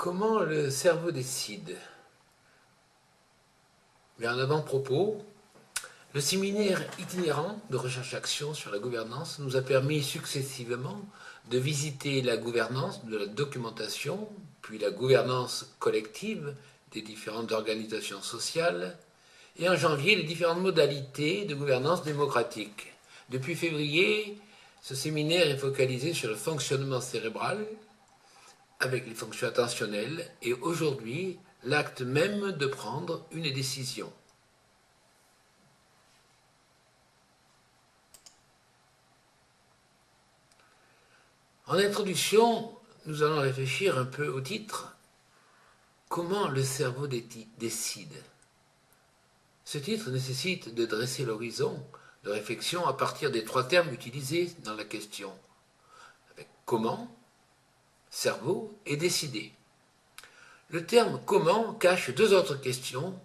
Comment le cerveau décide? Mais en avant-propos, le séminaire itinérant de recherche-action sur la gouvernance nous a permis successivement de visiter la gouvernance de la documentation, puis la gouvernance collective des différentes organisations sociales, et en janvier les différentes modalités de gouvernance démocratique. Depuis février, ce séminaire est focalisé sur le fonctionnement cérébral, avec les fonctions attentionnelles, et aujourd'hui, l'acte même de prendre une décision. En introduction, nous allons réfléchir un peu au titre « Comment le cerveau décide ?» Ce titre nécessite de dresser l'horizon de réflexion à partir des trois termes utilisés dans la question, avec « comment », cerveau et décider. Le terme comment cache deux autres questions.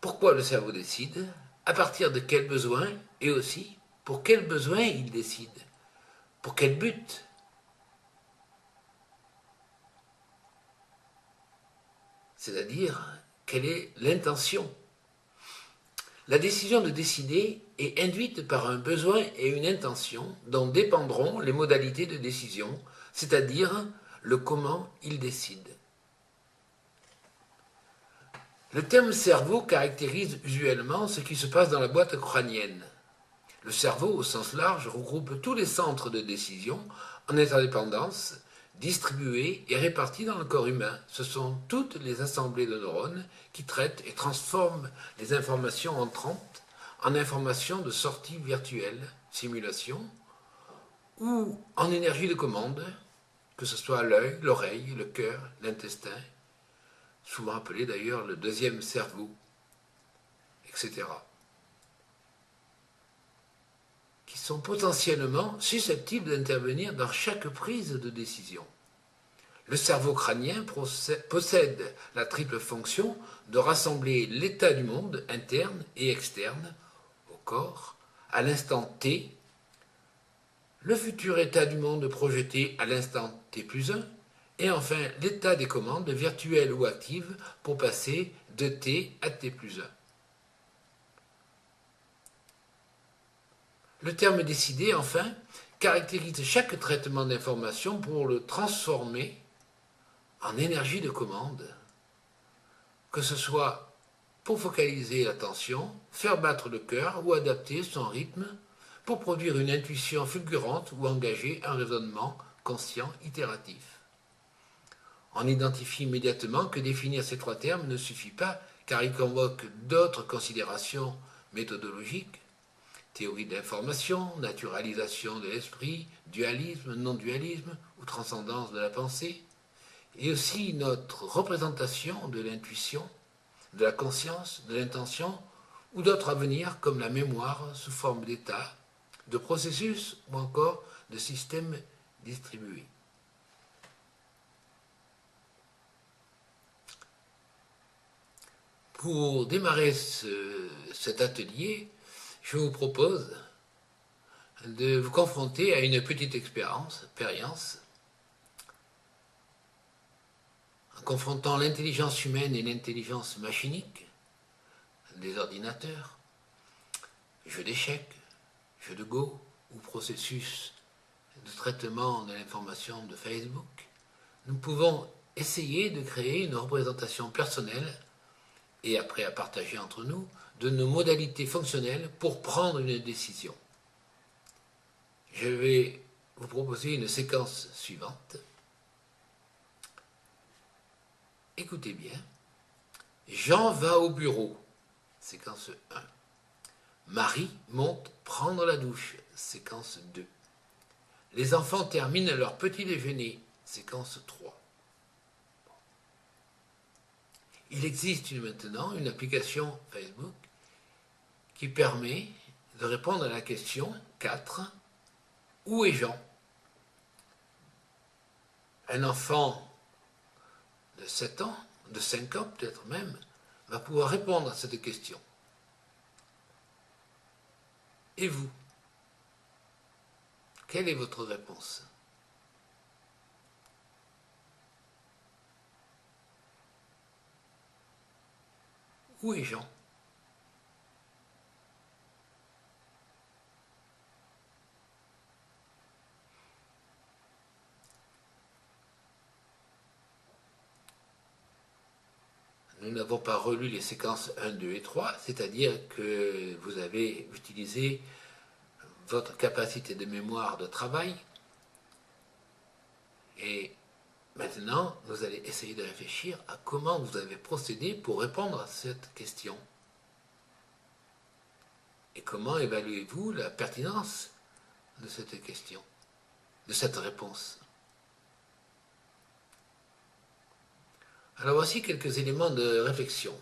Pourquoi le cerveau décide? À partir de quels besoins? Et aussi, pour quels besoins il décide? Pour quel but? C'est-à-dire, quelle est l'intention? La décision de décider est induite par un besoin et une intention dont dépendront les modalités de décision, c'est-à-dire le comment il décide. Le terme cerveau caractérise usuellement ce qui se passe dans la boîte crânienne. Le cerveau, au sens large, regroupe tous les centres de décision en interdépendance, distribués et répartis dans le corps humain. Ce sont toutes les assemblées de neurones qui traitent et transforment les informations entrantes en informations de sortie virtuelle, simulation, ou en énergie de commande, que ce soit l'œil, l'oreille, le cœur, l'intestin, souvent appelé d'ailleurs le deuxième cerveau, etc., qui sont potentiellement susceptibles d'intervenir dans chaque prise de décision. Le cerveau crânien possède la triple fonction de rassembler l'état du monde interne et externe au corps à l'instant T, le futur état du monde projeté à l'instant T plus 1, et enfin l'état des commandes virtuelles ou actives pour passer de T à T plus 1. Le terme décider, enfin, caractérise chaque traitement d'information pour le transformer en énergie de commande, que ce soit pour focaliser l'attention, faire battre le cœur ou adapter son rythme pour produire une intuition fulgurante ou engager un raisonnement conscient itératif. On identifie immédiatement que définir ces trois termes ne suffit pas car ils convoquent d'autres considérations méthodologiques: théorie de l'information, naturalisation de l'esprit, dualisme, non-dualisme ou transcendance de la pensée, et aussi notre représentation de l'intuition, de la conscience, de l'intention, ou d'autres à venir comme la mémoire sous forme d'état, de processus ou encore de systèmes distribués. Pour démarrer cet atelier, je vous propose de vous confronter à une petite expérience en confrontant l'intelligence humaine et l'intelligence machinique des ordinateurs, jeux d'échecs, jeux de Go ou processus de traitement de l'information de Facebook. Nous pouvons essayer de créer une représentation personnelle et après à partager entre nous de nos modalités fonctionnelles pour prendre une décision. Je vais vous proposer une séquence suivante. Écoutez bien. Jean va au bureau, séquence 1. Marie monte prendre la douche, séquence 2. Les enfants terminent leur petit déjeuner, séquence 3. Il existe maintenant une application Facebook qui permet de répondre à la question 4. Où est Jean? Un enfant de 7 ans, de 5 ans peut-être même, va pouvoir répondre à cette question. Et vous? Quelle est votre réponse? Où est Jean? Nous n'avons pas relu les séquences 1, 2 et 3, c'est-à-dire que vous avez utilisé votre capacité de mémoire de travail et maintenant vous allez essayer de réfléchir à comment vous avez procédé pour répondre à cette question. Et comment évaluez-vous la pertinence de cette question, de cette réponse? Alors voici quelques éléments de réflexion.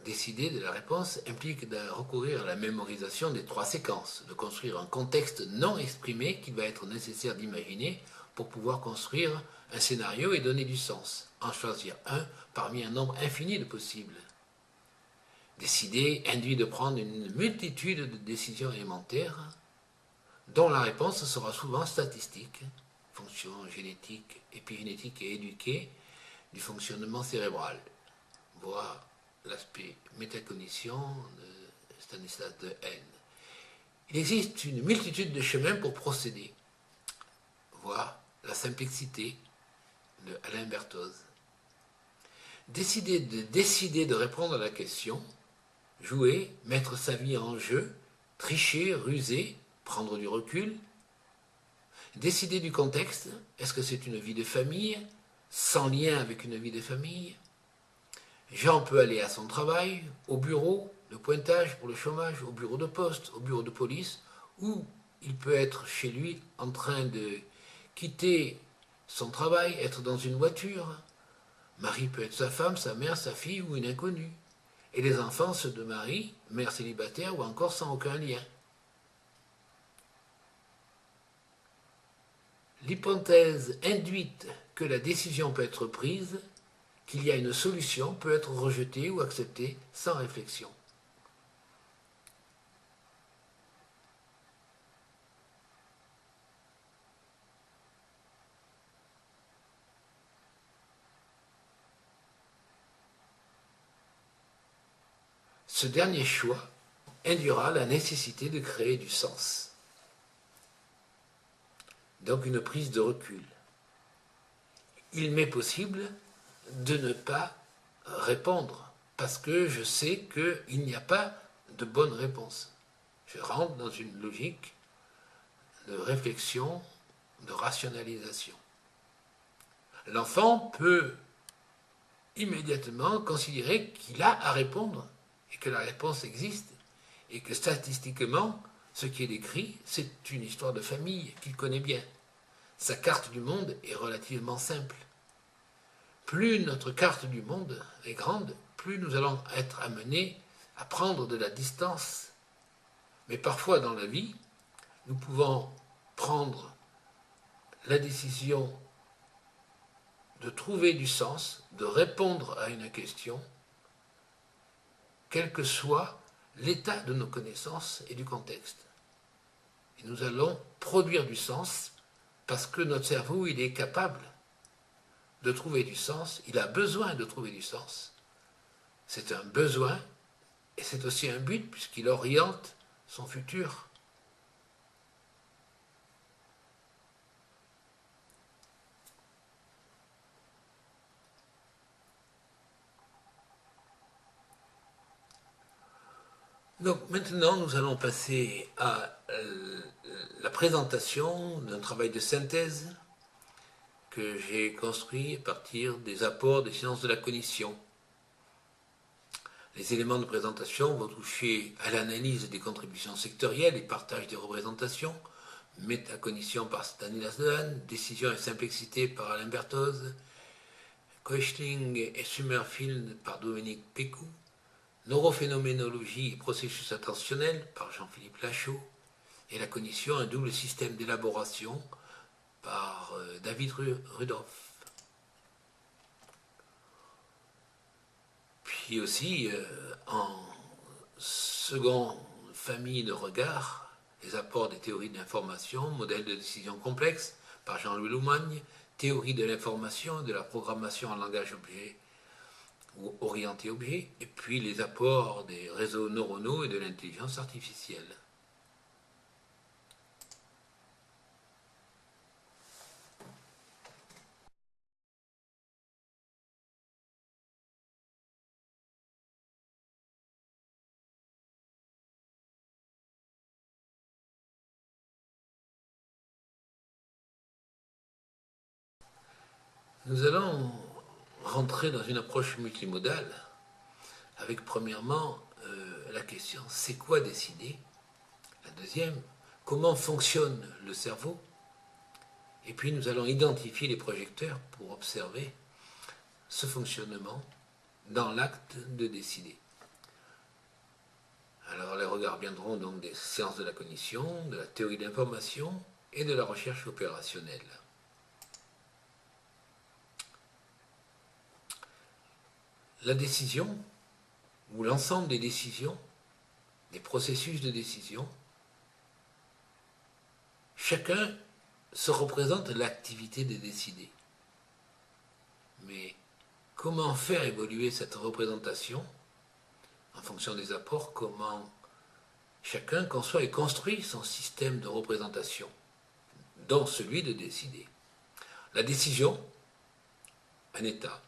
Décider de la réponse implique de recourir à la mémorisation des 3 séquences, de construire un contexte non exprimé qu'il va être nécessaire d'imaginer pour pouvoir construire un scénario et donner du sens, en choisir un parmi un nombre infini de possibles. Décider induit de prendre une multitude de décisions élémentaires dont la réponse sera souvent statistique, fonction génétique, épigénétique et éduquée du fonctionnement cérébral, voire l'aspect métacognition de Stanislas Dehaene. Il existe une multitude de chemins pour procéder, voire la simplicité de Alain Berthoz. Décider de répondre à la question, jouer, mettre sa vie en jeu, tricher, ruser, prendre du recul. Décider du contexte, est-ce que c'est une vie de famille, sans lien avec une vie de famille? Jean peut aller à son travail, au bureau, de pointage pour le chômage, au bureau de poste, au bureau de police, ou il peut être chez lui en train de quitter son travail, être dans une voiture. Marie peut être sa femme, sa mère, sa fille ou une inconnue. Et les enfants, ceux de Marie, mère célibataire ou encore sans aucun lien. L'hypothèse induite que la décision peut être prise, qu'il y a une solution, peut être rejetée ou acceptée sans réflexion. Ce dernier choix induira la nécessité de créer du sens. Donc une prise de recul. Il m'est possible de ne pas répondre parce que je sais qu'il n'y a pas de bonne réponse. Je rentre dans une logique de réflexion, de rationalisation. L'enfant peut immédiatement considérer qu'il a à répondre et que la réponse existe et que statistiquement, ce qui est décrit, c'est une histoire de famille qu'il connaît bien. Sa carte du monde est relativement simple. Plus notre carte du monde est grande, plus nous allons être amenés à prendre de la distance. Mais parfois dans la vie, nous pouvons prendre la décision de trouver du sens, de répondre à une question, quel que soit l'état de nos connaissances et du contexte. Et nous allons produire du sens parce que notre cerveau, il est capable de trouver du sens, il a besoin de trouver du sens. C'est un besoin et c'est aussi un but puisqu'il oriente son futur. Donc maintenant, nous allons passer à la présentation d'un travail de synthèse que j'ai construit à partir des apports des sciences de la cognition. Les éléments de présentation vont toucher à l'analyse des contributions sectorielles et partage des représentations, métacognition par Stanislas Dehaene, décision et simplicité par Alain Berthoz, Koechling et Summerfield par Dominique Pécou, neurophénoménologie et processus attentionnels par Jean-Philippe Lachaud, et la cognition, un double système d'élaboration par David Rudolph. Puis aussi, en seconde famille de regards, les apports des théories d'information, modèles de décision complexes par Jean-Louis Loumagne, théorie de l'information et de la programmation en langage objet ou orienté objet, et puis les apports des réseaux neuronaux et de l'intelligence artificielle. Nous allons rentrer dans une approche multimodale avec premièrement la question c'est quoi décider? La deuxième, comment fonctionne le cerveau? Et puis nous allons identifier les projecteurs pour observer ce fonctionnement dans l'acte de décider. Alors les regards viendront donc des sciences de la cognition, de la théorie de l'information et de la recherche opérationnelle. La décision, ou l'ensemble des décisions, des processus de décision, chacun se représente l'activité de décider. Mais comment faire évoluer cette représentation en fonction des apports, comment chacun conçoit et construit son système de représentation, dont celui de décider. La décision, un état.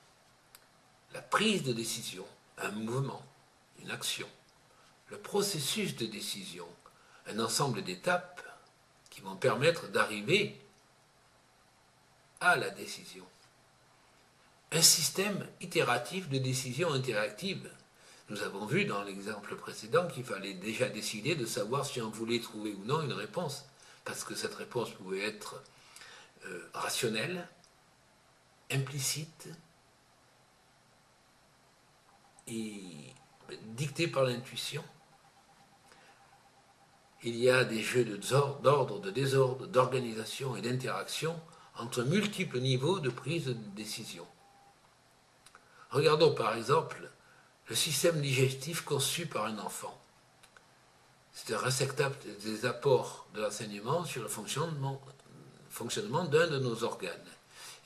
La prise de décision, un mouvement, une action. Le processus de décision, un ensemble d'étapes qui vont permettre d'arriver à la décision. Un système itératif de décision interactive. Nous avons vu dans l'exemple précédent qu'il fallait déjà décider de savoir si on voulait trouver ou non une réponse, parce que cette réponse pouvait être rationnelle, implicite et dictée par l'intuition. Il y a des jeux d'ordre, de désordre, d'organisation et d'interaction entre multiples niveaux de prise de décision. Regardons par exemple le système digestif conçu par un enfant. C'est un réceptacle des apports de l'enseignement sur le fonctionnement d'un de nos organes.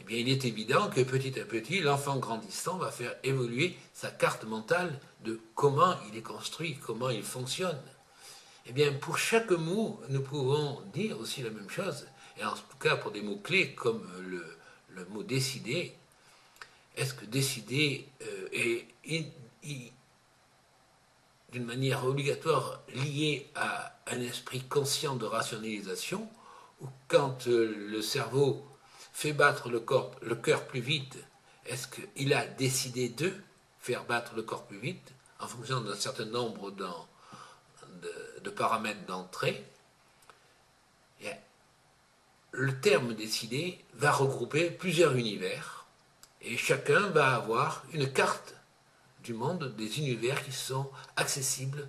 Eh bien, il est évident que petit à petit, l'enfant grandissant va faire évoluer sa carte mentale de comment il est construit, comment il fonctionne. Eh bien, pour chaque mot, nous pouvons dire aussi la même chose, et en tout cas pour des mots-clés comme le mot décider. Est-ce que décider est d'une manière obligatoire lié à un esprit conscient de rationalisation, ou quand le cerveau fait battre le cœur plus vite, est-ce qu'il a décidé de faire battre le corps plus vite en fonction d'un certain nombre de paramètres d'entrée? Le terme décider va regrouper plusieurs univers et chacun va avoir une carte du monde des univers qui sont accessibles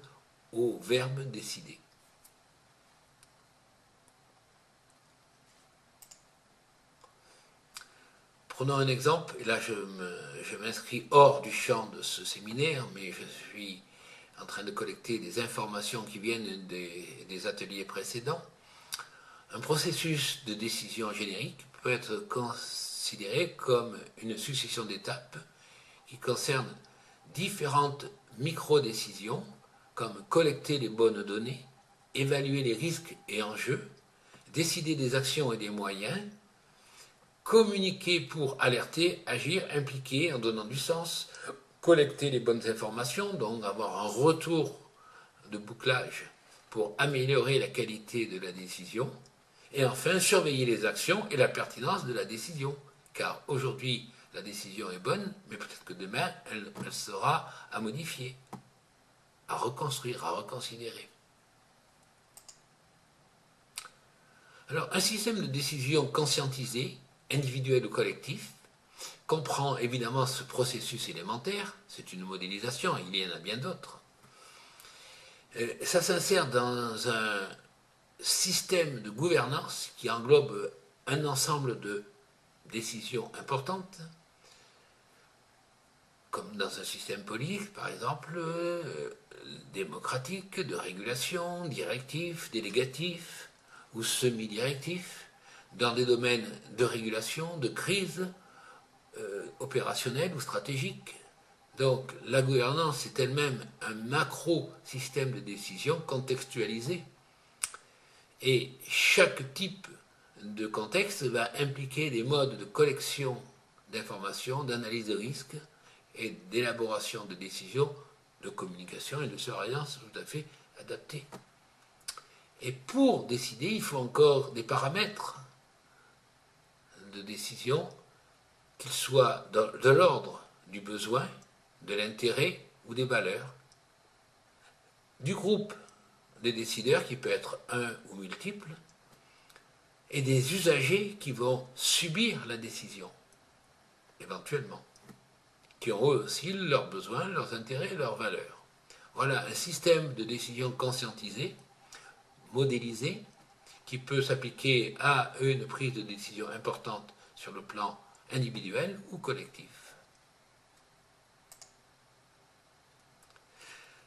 au verbe décider. Prenons un exemple, et là je m'inscris hors du champ de ce séminaire, mais je suis en train de collecter des informations qui viennent des ateliers précédents. Un processus de décision générique peut être considéré comme une succession d'étapes qui concernent différentes micro-décisions, comme collecter les bonnes données, évaluer les risques et enjeux, décider des actions et des moyens, communiquer pour alerter, agir, impliquer en donnant du sens, collecter les bonnes informations, donc avoir un retour de bouclage pour améliorer la qualité de la décision, et enfin surveiller les actions et la pertinence de la décision, car aujourd'hui la décision est bonne, mais peut-être que demain elle sera à modifier, à reconstruire, à reconsidérer. Alors un système de décision conscientisé, individuel ou collectif, comprend évidemment ce processus élémentaire, c'est une modélisation, il y en a bien d'autres. Ça s'insère dans un système de gouvernance qui englobe un ensemble de décisions importantes, comme dans un système politique, par exemple, démocratique, de régulation, directif, délégatif ou semi-directif, dans des domaines de régulation, de crise, opérationnelle ou stratégique. Donc la gouvernance est elle-même un macro-système de décision contextualisé. Et chaque type de contexte va impliquer des modes de collection d'informations, d'analyse de risques et d'élaboration de décisions, de communication et de surveillance tout à fait adaptés. Et pour décider, il faut encore des paramètres de décision, qu'ils soient de l'ordre du besoin, de l'intérêt ou des valeurs, du groupe des décideurs qui peut être un ou multiple, et des usagers qui vont subir la décision, éventuellement, qui ont eux aussi leurs besoins, leurs intérêts, leurs valeurs. Voilà un système de décision conscientisé, modélisé, qui peut s'appliquer à une prise de décision importante sur le plan individuel ou collectif.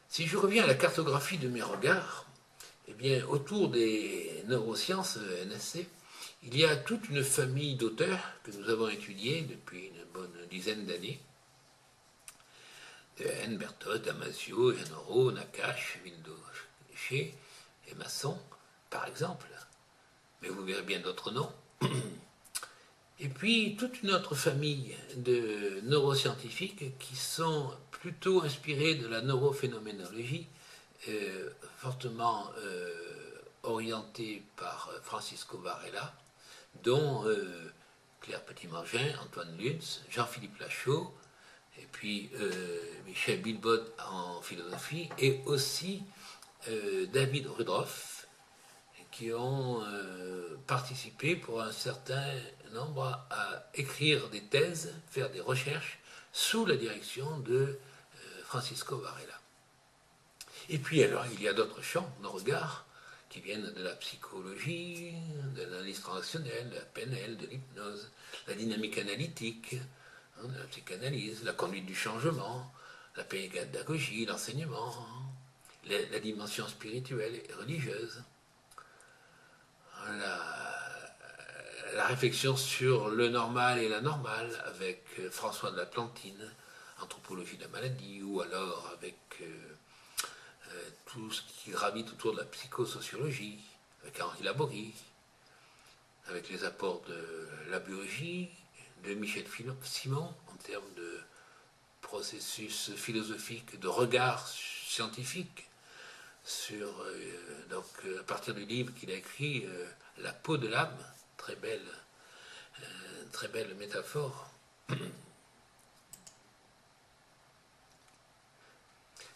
Si je reviens à la cartographie de mes regards, eh bien, autour des neurosciences NSC, il y a toute une famille d'auteurs que nous avons étudiés depuis une bonne dizaine d'années. Dehaene, Berthoud, Damasio, Janoro, Nakache, Vildochet et Masson, par exemple. Mais vous verrez bien d'autres noms. Et puis toute une autre famille de neuroscientifiques qui sont plutôt inspirés de la neurophénoménologie, fortement orientés par Francisco Varela, dont Claire Petit-Mangin, Antoine Lutz, Jean-Philippe Lachaud, et puis Michel Bilbot en philosophie, et aussi David Rudroff, qui ont participé pour un certain nombre à écrire des thèses, faire des recherches sous la direction de Francisco Varela. Et puis alors, il y a d'autres champs de regard qui viennent de la psychologie, de l'analyse transactionnelle, de la PNL, de l'hypnose, la dynamique analytique, de la psychanalyse, la conduite du changement, la pédagogie, l'enseignement, la dimension spirituelle et religieuse. La réflexion sur le normal et l'anormal avec François de la Plantine, Anthropologie de la maladie, ou alors avec tout ce qui gravite autour de la psychosociologie, avec Henri Laborie, avec les apports de la biologie, de Michel Simon, en termes de processus philosophique, de regard scientifique, sur, donc, à partir du livre qu'il a écrit, La peau de l'âme, très belle métaphore.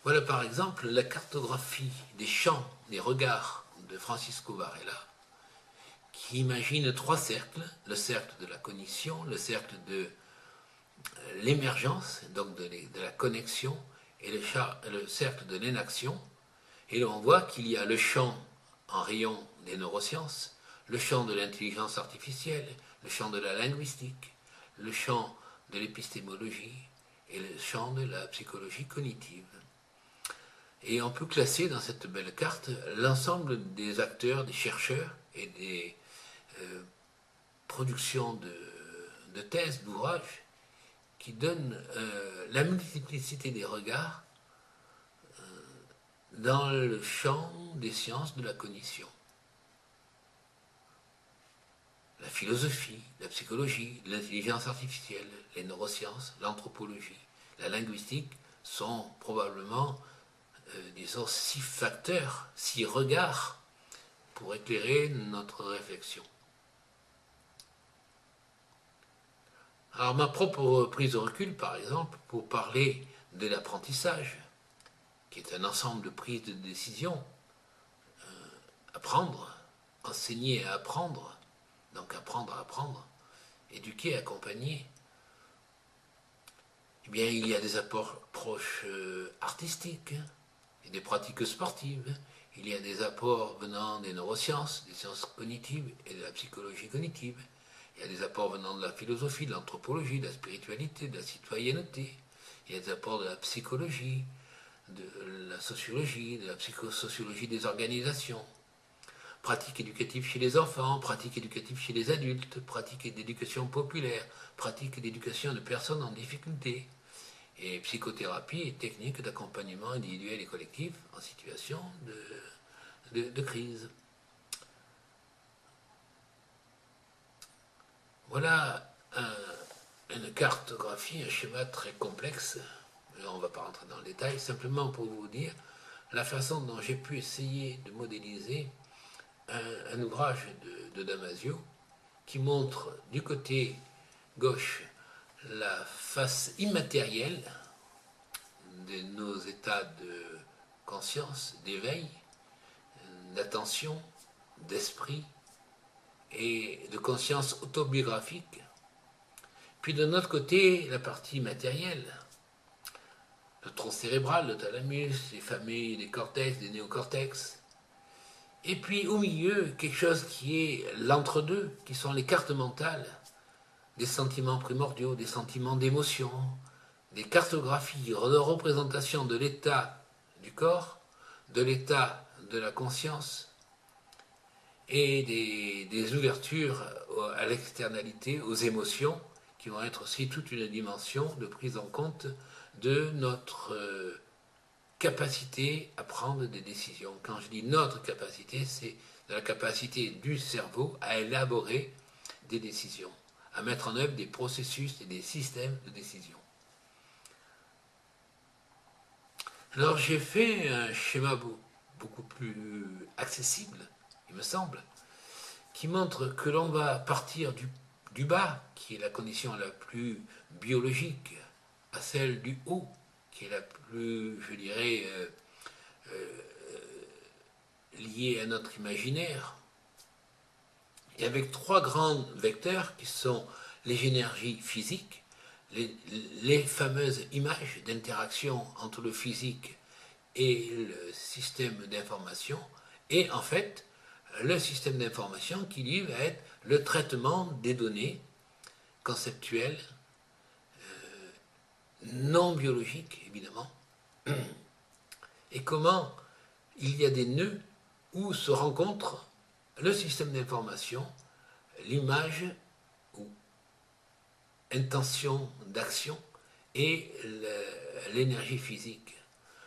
Voilà par exemple la cartographie des champs, des regards de Francisco Varela, qui imagine trois cercles, le cercle de la cognition, le cercle de l'émergence, donc de la connexion, et le cercle de l'inaction. Et on voit qu'il y a le champ en rayon des neurosciences, le champ de l'intelligence artificielle, le champ de la linguistique, le champ de l'épistémologie et le champ de la psychologie cognitive. Et on peut classer dans cette belle carte l'ensemble des acteurs, des chercheurs et des productions de thèses, d'ouvrages qui donnent la multiplicité des regards dans le champ des sciences de la cognition. La philosophie, la psychologie, l'intelligence artificielle, les neurosciences, l'anthropologie, la linguistique sont probablement, disons, 6 facteurs, 6 regards pour éclairer notre réflexion. Alors ma propre prise de recul, par exemple, pour parler de l'apprentissage, qui est un ensemble de prises de décision, apprendre, enseigner à apprendre, donc apprendre à apprendre, éduquer, accompagner. Eh bien, il y a des approches artistiques et des pratiques sportives. Il y a des apports venant des neurosciences, des sciences cognitives et de la psychologie cognitive. Il y a des apports venant de la philosophie, de l'anthropologie, de la spiritualité, de la citoyenneté. Il y a des apports de la psychologie, de la sociologie, de la psychosociologie des organisations. pratique éducative chez les enfants, pratique éducative chez les adultes, pratique d'éducation populaire, pratique d'éducation de personnes en difficulté, et psychothérapie et techniques d'accompagnement individuel et collectif en situation de crise. Voilà une cartographie, un schéma très complexe. On ne va pas rentrer dans le détail, simplement pour vous dire la façon dont j'ai pu essayer de modéliser un ouvrage de Damasio qui montre du côté gauche la face immatérielle de nos états de conscience, d'éveil, d'attention, d'esprit et de conscience autobiographique. Puis de notre côté, la partie matérielle, le tronc cérébral, le thalamus, les familles des cortex, des néocortex. Et puis au milieu, quelque chose qui est l'entre-deux, qui sont les cartes mentales, des sentiments primordiaux, des sentiments d'émotion, des cartographies de représentation de l'état du corps, de l'état de la conscience, et des ouvertures à l'externalité, aux émotions, qui vont être aussi toute une dimension de prise en compte de notre capacité à prendre des décisions. Quand je dis notre capacité, c'est de la capacité du cerveau à élaborer des décisions, à mettre en œuvre des processus et des systèmes de décision. Alors j'ai fait un schéma beaucoup plus accessible, il me semble, qui montre que l'on va partir du bas, qui est la condition la plus biologique, à celle du haut, qui est la plus, je dirais, liée à notre imaginaire, et avec trois grands vecteurs qui sont les énergies physiques, les fameuses images d'interaction entre le physique et le système d'information, et en fait, le système d'information qui, lui, va être le traitement des données conceptuelles, non biologiques, évidemment, et comment il y a des nœuds où se rencontrent le système d'information, l'image ou intention d'action et l'énergie physique.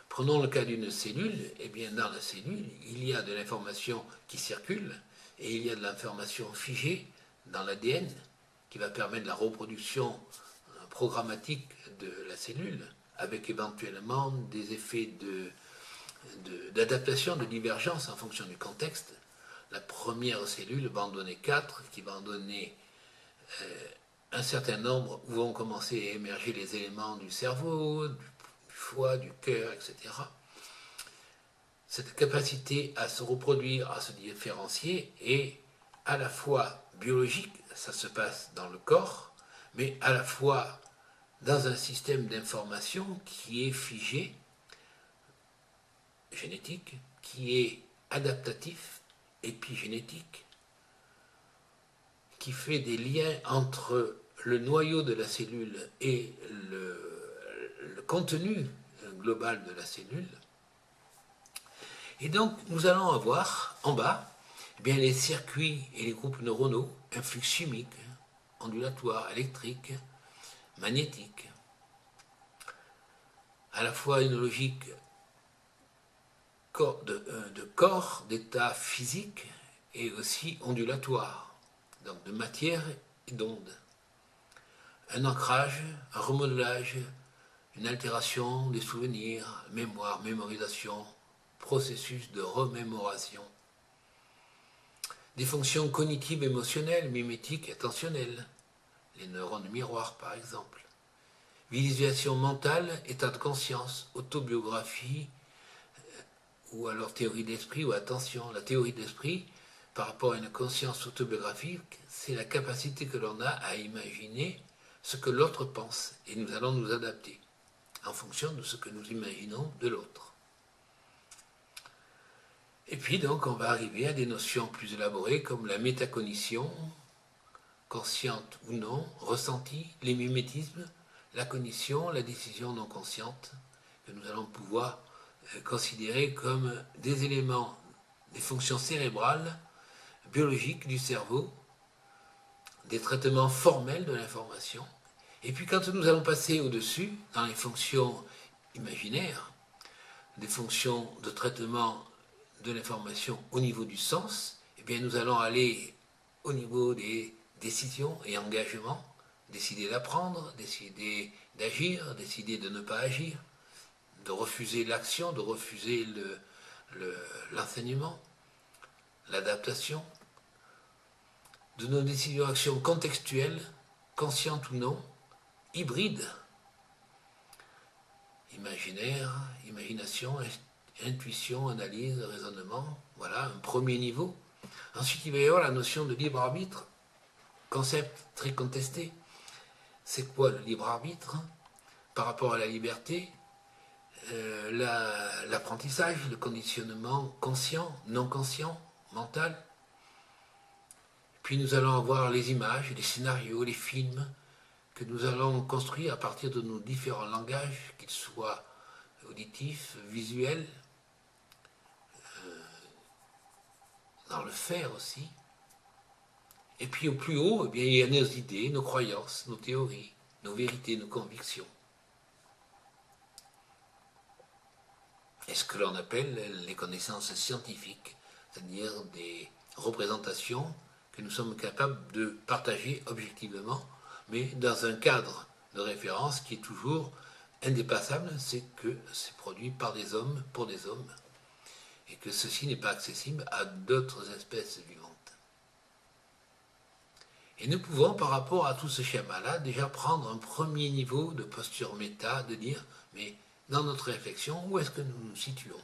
Prenons le cas d'une cellule, et bien dans la cellule, il y a de l'information qui circule et il y a de l'information figée dans l'ADN qui va permettre la reproduction programmatique de la cellule avec éventuellement des effets d'adaptation, de divergence en fonction du contexte. La première cellule va en donner 4 qui va en donner un certain nombre où vont commencer à émerger les éléments du cerveau, du foie, du cœur, etc. Cette capacité à se reproduire, à se différencier est à la fois biologique, ça se passe dans le corps, mais à la fois dans un système d'information qui est figé, génétique, qui est adaptatif, épigénétique, qui fait des liens entre le noyau de la cellule et le contenu global de la cellule. Et donc, nous allons avoir en bas eh bien, les circuits et les groupes neuronaux, un flux chimique, ondulatoire, électrique, magnétique, à la fois une logique de corps, d'état physique et aussi ondulatoire, donc de matière et d'onde. Un ancrage, un remodelage, une altération des souvenirs, mémoire, mémorisation, processus de remémoration. Des fonctions cognitives, émotionnelles, mimétiques et attentionnelles, les neurones miroirs par exemple. Visualisation mentale, état de conscience, autobiographie, ou alors théorie d'esprit ou attention. La théorie d'esprit, par rapport à une conscience autobiographique, c'est la capacité que l'on a à imaginer ce que l'autre pense, et nous allons nous adapter en fonction de ce que nous imaginons de l'autre. Et puis donc on va arriver à des notions plus élaborées comme la métacognition, consciente ou non, ressentie, les mimétismes, la cognition, la décision non consciente, que nous allons pouvoir considérer comme des éléments des fonctions cérébrales, biologiques du cerveau, des traitements formels de l'information. Et puis quand nous allons passer au-dessus, dans les fonctions imaginaires, des fonctions de traitement de l'information au niveau du sens, eh bien nous allons aller au niveau des décisions et engagements, décider d'apprendre, décider d'agir, décider de ne pas agir, de refuser l'action, de refuser l'enseignement, l'adaptation, de nos décisions d'actions contextuelles, conscientes ou non, hybrides, imaginaire, imagination, intuition, analyse, raisonnement, voilà un premier niveau. Ensuite, il va y avoir la notion de libre arbitre, concept très contesté. C'est quoi le libre arbitre par rapport à la liberté, l'apprentissage, le conditionnement conscient, non conscient, mental. Puis nous allons avoir les images, les scénarios, les films que nous allons construire à partir de nos différents langages, qu'ils soient auditifs, visuels, dans le faire aussi. Et puis au plus haut, eh bien, il y a nos idées, nos croyances, nos théories, nos vérités, nos convictions. Et ce que l'on appelle les connaissances scientifiques, c'est-à-dire des représentations que nous sommes capables de partager objectivement, mais dans un cadre de référence qui est toujours indépassable, c'est que c'est produit par des hommes, pour des hommes, et que ceci n'est pas accessible à d'autres espèces vivantes. Et nous pouvons, par rapport à tout ce schéma-là, déjà prendre un premier niveau de posture méta, de dire, mais dans notre réflexion, où est-ce que nous nous situons?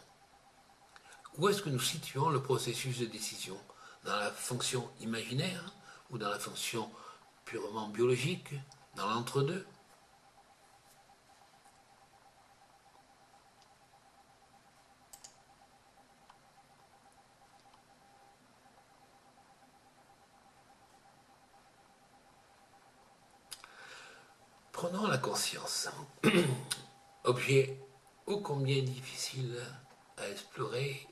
Où est-ce que nous situons le processus de décision? Dans la fonction imaginaire ou dans la fonction purement biologique, dans l'entre-deux? Prenons la conscience, objet ô combien difficile à explorer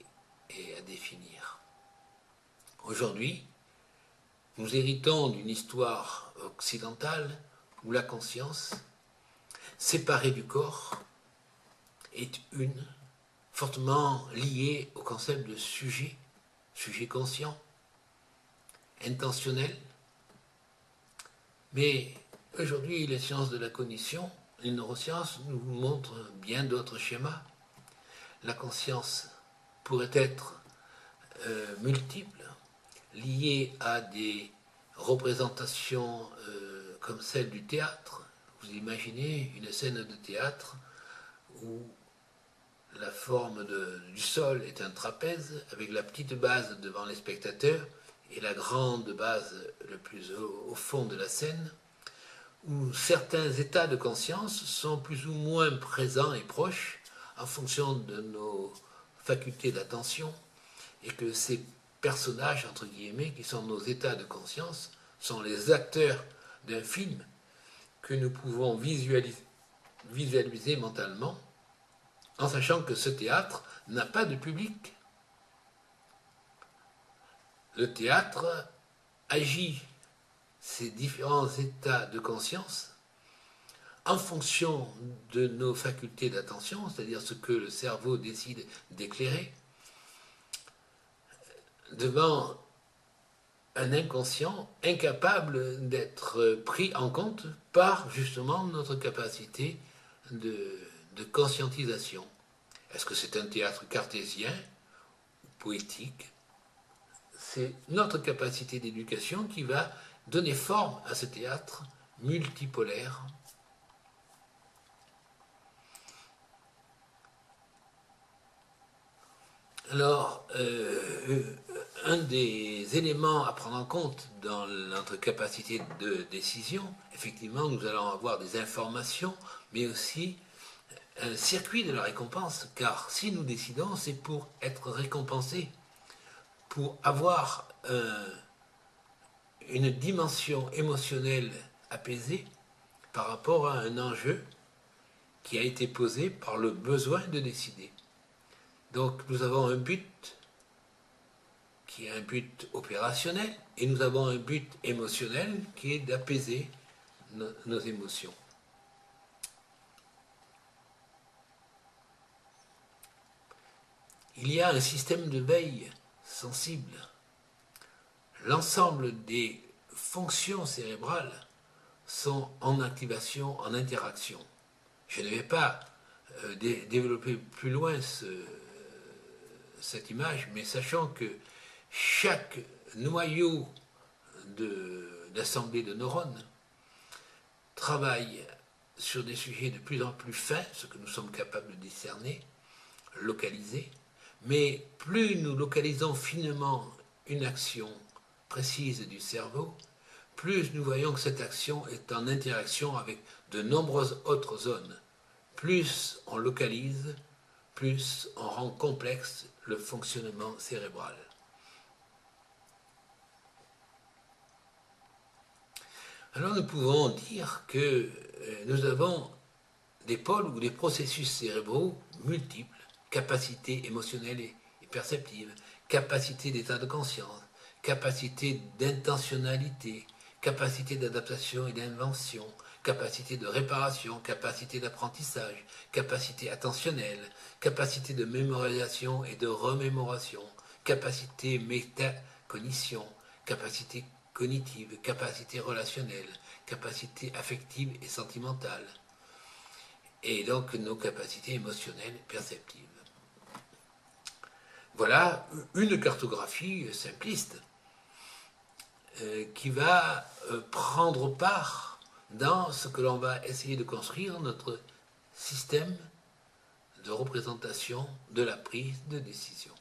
et à définir. Aujourd'hui, nous héritons d'une histoire occidentale où la conscience, séparée du corps, est fortement liée au concept de sujet, sujet conscient, intentionnel. Mais aujourd'hui, les sciences de la cognition, les neurosciences nous montrent bien d'autres schémas. La conscience pourrait être multiple, liée à des représentations comme celle du théâtre. Vous imaginez une scène de théâtre où la forme du sol est un trapèze avec la petite base devant les spectateurs et la grande base le plus au fond de la scène, où certains états de conscience sont plus ou moins présents et proches en fonction de nos facultés d'attention, et que ces personnages, entre guillemets, qui sont nos états de conscience, sont les acteurs d'un film que nous pouvons visualiser mentalement, en sachant que ce théâtre n'a pas de public. Le théâtre agit ces différents états de conscience en fonction de nos facultés d'attention, c'est-à-dire ce que le cerveau décide d'éclairer, devant un inconscient incapable d'être pris en compte par justement notre capacité de conscientisation. Est-ce que c'est un théâtre cartésien ou poétique? C'est notre capacité d'éducation qui va donner forme à ce théâtre multipolaire. Alors, un des éléments à prendre en compte dans notre capacité de décision, effectivement, nous allons avoir des informations, mais aussi un circuit de la récompense, car si nous décidons, c'est pour être récompensés, pour avoir une dimension émotionnelle apaisée par rapport à un enjeu qui a été posé par le besoin de décider. Donc nous avons un but qui a un but opérationnel, et nous avons un but émotionnel qui est d'apaiser nos émotions. Il y a un système de veille sensible. L'ensemble des fonctions cérébrales sont en activation, en interaction. Je ne vais pas développer plus loin cette image, mais sachant que chaque noyau d'assemblée de neurones travaille sur des sujets de plus en plus fins, ce que nous sommes capables de discerner, localiser, mais plus nous localisons finement une action précise du cerveau, plus nous voyons que cette action est en interaction avec de nombreuses autres zones. Plus on localise, plus on rend complexe le fonctionnement cérébral. Alors nous pouvons dire que nous avons des pôles ou des processus cérébraux multiples, capacités émotionnelles et perceptives, capacité d'état de conscience, capacité d'intentionnalité, capacité d'adaptation et d'invention, capacité de réparation, capacité d'apprentissage, capacité attentionnelle, capacité de mémorisation et de remémoration, capacité métacognition, capacité cognitive, capacité relationnelle, capacité affective et sentimentale, et donc nos capacités émotionnelles et perceptives. Voilà une cartographie simpliste qui va prendre part dans ce que l'on va essayer de construire, notre système de représentation de la prise de décision.